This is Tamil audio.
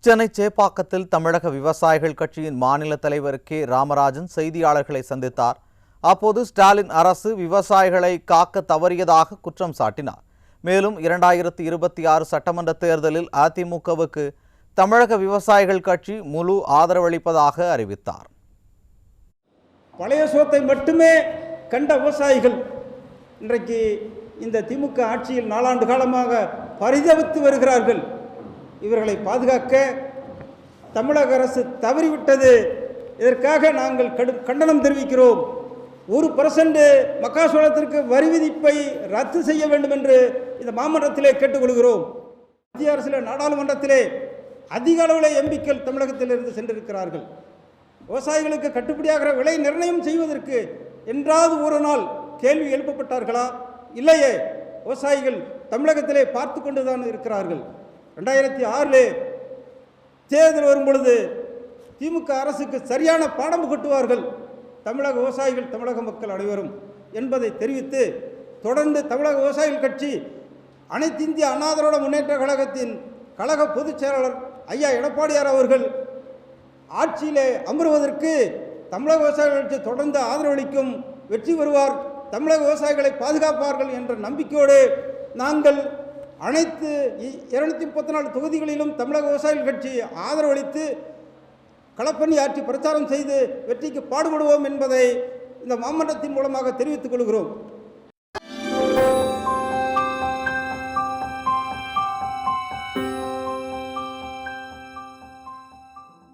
சென்னை சேப்பாக்கத்தில் தமிழக விவசாயிகள் கட்சியின் மாநில தலைவர் கே ராமராஜன் செய்தியாளர்களை சந்தித்தார். அப்போது ஸ்டாலின் அரசு விவசாயிகளை காக்க தவறியதாக குற்றம் சாட்டினார். மேலும் 2026 சட்டமன்ற தேர்தலில் அதிமுகவுக்கு தமிழக விவசாயிகள் கட்சி முழு ஆதரவளிப்பதாக அறிவித்தார். பழைய சோத்தை மட்டுமே கண்ட விவசாயிகள் இன்றைக்கு இந்த திமுக ஆட்சியில் 4 ஆண்டு காலமாக பரிதவித்து வருகிறார்கள். இவர்களை பாதுகாக்க தமிழக அரசு தவறிவிட்டது. இதற்காக நாங்கள் கண்டனம் தெரிவிக்கிறோம். 1% மக்காசோளத்திற்கு வரி விதிப்பை ரத்து செய்ய வேண்டும் என்று இந்த மாமன்றத்திலே கேட்டுக்கொள்கிறோம். மத்திய அரசில் நாடாளுமன்றத்திலே அதிக அளவில் எம்பிக்கள் தமிழகத்திலிருந்து சென்றிருக்கிறார்கள். விவசாயிகளுக்கு கட்டுப்படியாகிற விலை நிர்ணயம் செய்வதற்கு என்றாவது ஒரு நாள் கேள்வி எழுப்பப்பட்டார்களா? இல்லையே. விவசாயிகள் தமிழகத்திலே பார்த்து கொண்டுதான் இருக்கிறார்கள். 2006 தேர்தல் வரும் பொழுது திமுக அரசுக்கு சரியான பாடம் புகட்டுவார்கள் தமிழக விவசாயிகள், தமிழக மக்கள் அனைவரும் என்பதை தெரிவித்து, தொடர்ந்து தமிழக விவசாயிகள் கட்சி அனைத்து இந்திய அண்ணா திராவிட முன்னேற்ற கழகத்தின் கழக பொதுச் செயலாளர் ஐயா எடப்பாடியார் அவர்கள் ஆட்சியிலே அமர்வதற்கு தமிழக விவசாயிகள் கட்சி தொடர்ந்து ஆதரவளிக்கும், வெற்றி பெறுவார், தமிழக விவசாயிகளை பாதுகாப்பார்கள் என்ற நம்பிக்கையோடு நாங்கள் அனைத்து 234 தொகுதிகளிலும் தமிழக விவசாயிகள் கட்சி ஆதரவளித்து களப்பணி ஆற்றி பிரச்சாரம் செய்து வெற்றிக்கு பாடுபடுவோம் என்பதை இந்த மாமன்றத்தின் மூலமாக தெரிவித்துக் கொள்கிறோம்.